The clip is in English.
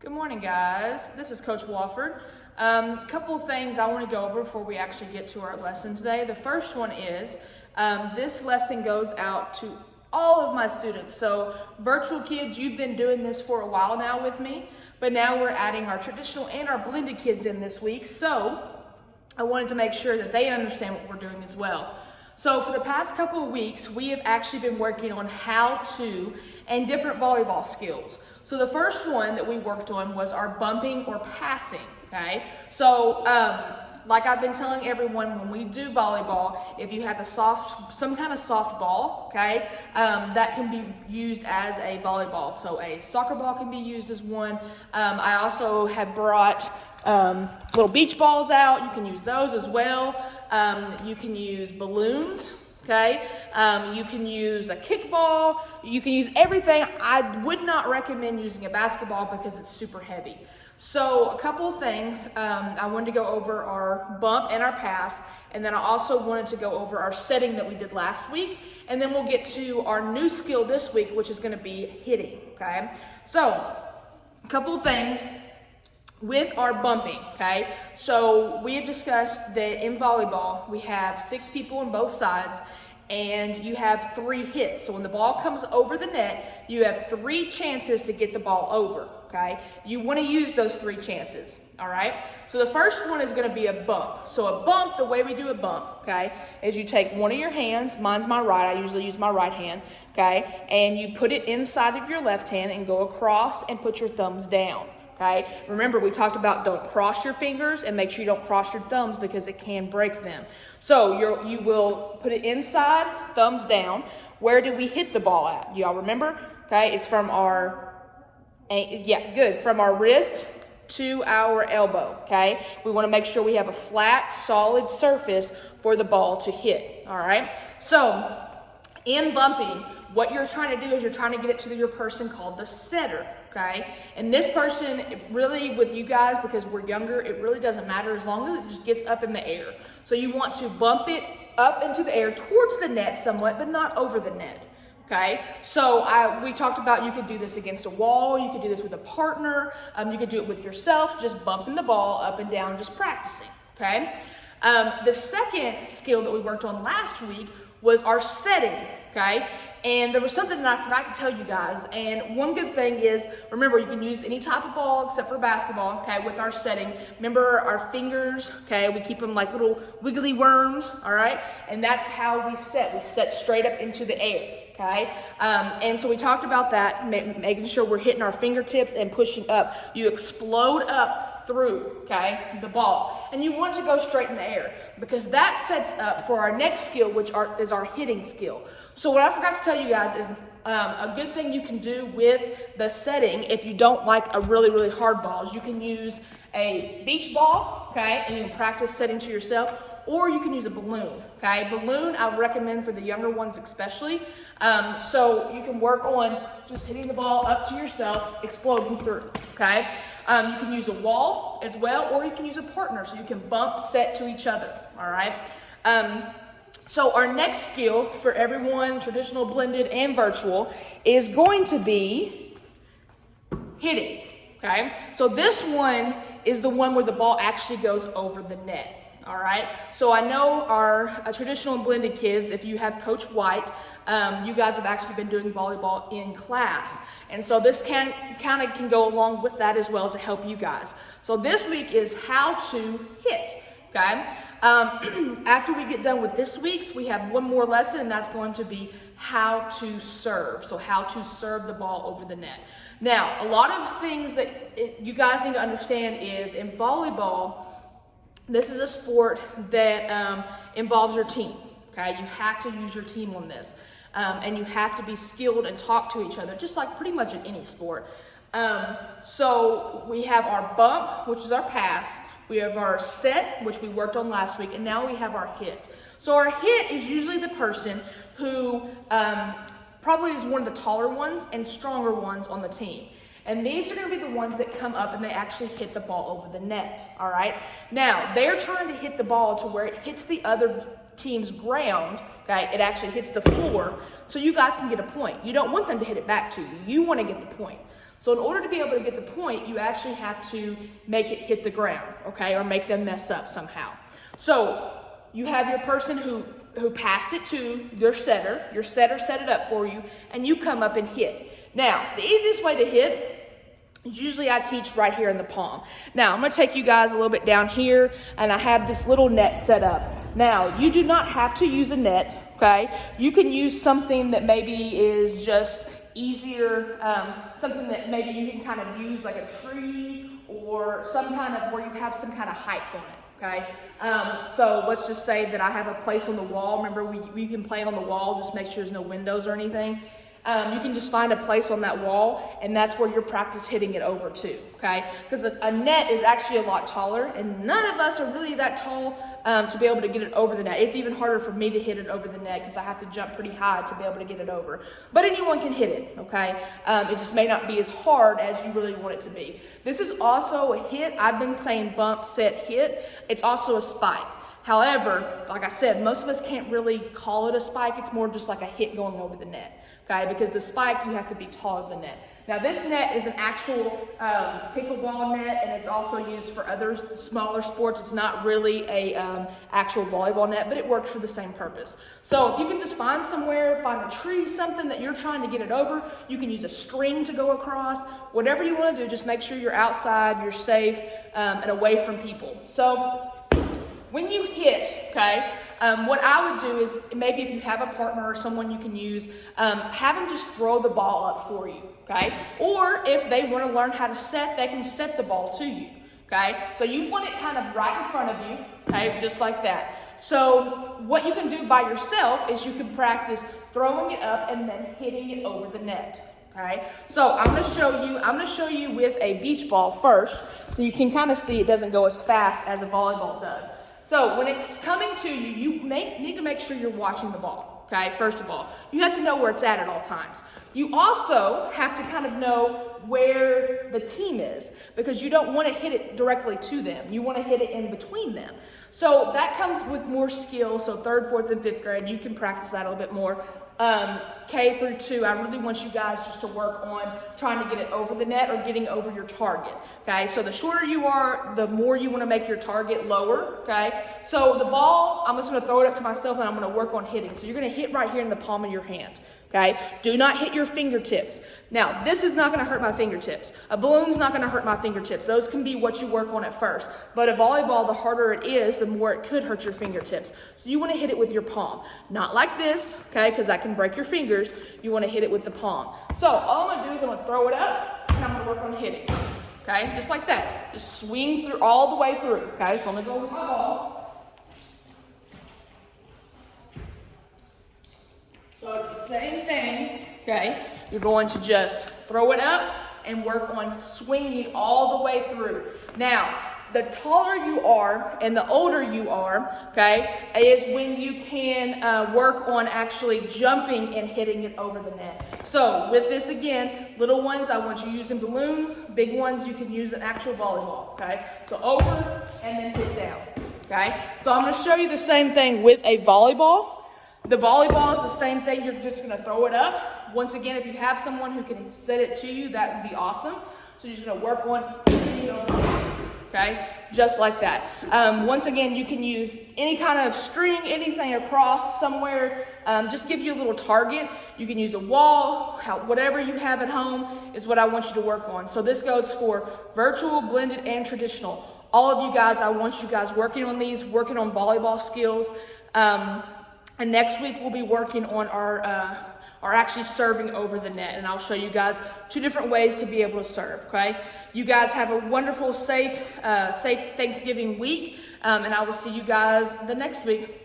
Good morning, guys. This is Coach Wofford. Couple of things I want to go over before we actually get to our lesson today. The first one is this lesson goes out to all of my students. So virtual kids, you've been doing this for a while now with me, but now we're adding our traditional and our blended kids in this week. So I wanted to make sure that they understand what we're doing as well. So for the past couple of weeks, we have actually been working on how to and different volleyball skills. So the first one that we worked on was our bumping or passing, okay? So like I've been telling everyone, when we do volleyball, if you have some kind of soft ball, okay, that can be used as a volleyball. So a soccer ball can be used as one. I also have brought little beach balls out. You can use those as well. You can use balloons. Okay, you can use a kickball, you can use everything. I would not recommend using a basketball because it's super heavy. So a couple of things, I wanted to go over our bump and our pass, and then I also wanted to go over our setting that we did last week, and then we'll get to our new skill this week, which is going to be hitting, okay? So a couple of things with our bumping, okay? So we have discussed that in volleyball, we have 6 people on both sides, and you have 3 hits. So when the ball comes over the net, you have 3 chances to get the ball over, okay? You wanna use those 3 chances, all right? So the first one is gonna be a bump. So a bump, the way we do a bump, okay, is you take one of your hands, mine's my right, I usually use my right hand, okay? And you put it inside of your left hand and go across and put your thumbs down. Okay. Remember, we talked about don't cross your fingers and make sure you don't cross your thumbs because it can break them. So you will put it inside, thumbs down. Where did we hit the ball at? Y'all remember? Okay, it's from from our wrist to our elbow. Okay, we want to make sure we have a flat, solid surface for the ball to hit. All right. So in bumping, what you're trying to do is you're trying to get it to your person called the setter. Okay, and this person, really with you guys, because we're younger, it really doesn't matter as long as it just gets up in the air. So you want to bump it up into the air towards the net somewhat, but not over the net. Okay, so we talked about you could do this against a wall, you could do this with a partner, you could do it with yourself, just bumping the ball up and down, just practicing. Okay, the second skill that we worked on last week was our setting. Okay, and there was something that I forgot to tell you guys, and one good thing is, remember, you can use any type of ball except for basketball, okay, with our setting. Remember our fingers, okay, we keep them like little wiggly worms, all right, and that's how we set straight up into the air, okay, and so we talked about that, making sure we're hitting our fingertips and pushing up. You explode up through, okay, the ball, and you want to go straight in the air because that sets up for our next skill, which is our hitting skill. So what I forgot to tell you guys is a good thing you can do with the setting if you don't like a really, really hard ball is you can use a beach ball, okay, and you can practice setting to yourself, or you can use a balloon, okay? Balloon I recommend for the younger ones especially. So you can work on just hitting the ball up to yourself, exploding through, okay? You can use a wall as well, or you can use a partner so you can bump, set to each other, all right? So our next skill for everyone, traditional, blended, and virtual, is going to be hitting, okay? So this one is the one where the ball actually goes over the net. All right, so I know our traditional and blended kids, if you have Coach White, you guys have actually been doing volleyball in class. And so this can go along with that as well to help you guys. So this week is how to hit, okay? After we get done with this week's, we have one more lesson, and that's going to be how to serve. So how to serve the ball over the net. Now, a lot of things that you guys need to understand is in volleyball, this is a sport that involves your team, okay? You have to use your team on this, and you have to be skilled and talk to each other, just like pretty much in any sport. So we have our bump, which is our pass. We have our set, which we worked on last week, and now we have our hit. So our hit is usually the person who probably is one of the taller ones and stronger ones on the team. And these are going to be the ones that come up and they actually hit the ball over the net, all right? Now, they're trying to hit the ball to where it hits the other team's ground, okay? It actually hits the floor, so you guys can get a point. You don't want them to hit it back to you. You want to get the point. So in order to be able to get the point, you actually have to make it hit the ground, okay, or make them mess up somehow. So you have your person who passed it to your setter set it up for you, and you come up and hit. Now, the easiest way to hit, usually I teach right here in the palm. Now, I'm going to take you guys a little bit down here, and I have this little net set up. Now, you do not have to use a net, okay? You can use something that maybe is just easier, something that maybe you can kind of use like a tree or some kind of, where you have some kind of height on it. Okay, so let's just say that I have a place on the wall. Remember, we can play it on the wall, just make sure there's no windows or anything. You can just find a place on that wall, and that's where you're practice hitting it over to, okay? Because a net is actually a lot taller, and none of us are really that tall to be able to get it over the net. It's even harder for me to hit it over the net because I have to jump pretty high to be able to get it over. But anyone can hit it, okay? It just may not be as hard as you really want it to be. This is also a hit. I've been saying bump, set, hit. It's also a spike. However, like I said, most of us can't really call it a spike. It's more just like a hit going over the net, okay? Because the spike, you have to be taller than the net. Now, this net is an actual pickleball net, and it's also used for other smaller sports. It's not really a actual volleyball net, but it works for the same purpose. So if you can just find somewhere, find a tree, something that you're trying to get it over, you can use a string to go across. Whatever you want to do, just make sure you're outside, you're safe, and away from people. So when you hit, okay, what I would do is maybe if you have a partner or someone you can use, have them just throw the ball up for you, okay? Or if they want to learn how to set, they can set the ball to you, okay? So you want it kind of right in front of you, okay, just like that. So what you can do by yourself is you can practice throwing it up and then hitting it over the net. Okay, so I'm going to show you with a beach ball first, so you can kind of see it doesn't go as fast as a volleyball does. So when it's coming to you, you need to make sure you're watching the ball, okay? First of all, you have to know where it's at all times. You also have to kind of know where the team is, because you don't want to hit it directly to them. You want to hit it in between them. So that comes with more skill. So 3rd, 4th, and 5th grade, you can practice that a little bit more. K through 2, I really want you guys just to work on trying to get it over the net or getting over your target, okay? So the shorter you are, the more you want to make your target lower, okay? So the ball, I'm just going to throw it up to myself, and I'm going to work on hitting. So you're going to hit right here in the palm of your hand, okay? Do not hit your fingertips. Now, this is not going to hurt my fingertips. A balloon's not going to hurt my fingertips. Those can be what you work on at first. But a volleyball, the harder it is, the more it could hurt your fingertips. So you want to hit it with your palm. Not like this, okay, because that can break your fingers. You want to hit it with the palm. So all I'm going to do is I'm going to throw it up, and I'm going to work on hitting, okay, just like that. Just swing through all the way through, okay? So I'm going to go with my ball. So it's the same thing, okay? You're going to just throw it up and work on swinging all the way through. Now, the taller you are and the older you are, okay, is when you can work on actually jumping and hitting it over the net. So with this again, little ones, I want you using balloons. Big ones, you can use an actual volleyball, okay? So over and then hit down, okay? So I'm going to show you the same thing with a volleyball. The volleyball is the same thing. You're just going to throw it up. Once again, if you have someone who can set it to you, that would be awesome. So you're just going to work on hitting it over. Okay, just like that. Once again, you can use any kind of string, anything across somewhere, just give you a little target. You can use a wall, whatever you have at home is what I want you to work on. So this goes for virtual, blended, and traditional. All of you guys, I want you guys working on these, working on volleyball skills. And next week, we'll be working on our actually serving over the net. And I'll show you guys 2 different ways to be able to serve, okay? You guys have a wonderful, safe Thanksgiving week. And I will see you guys the next week.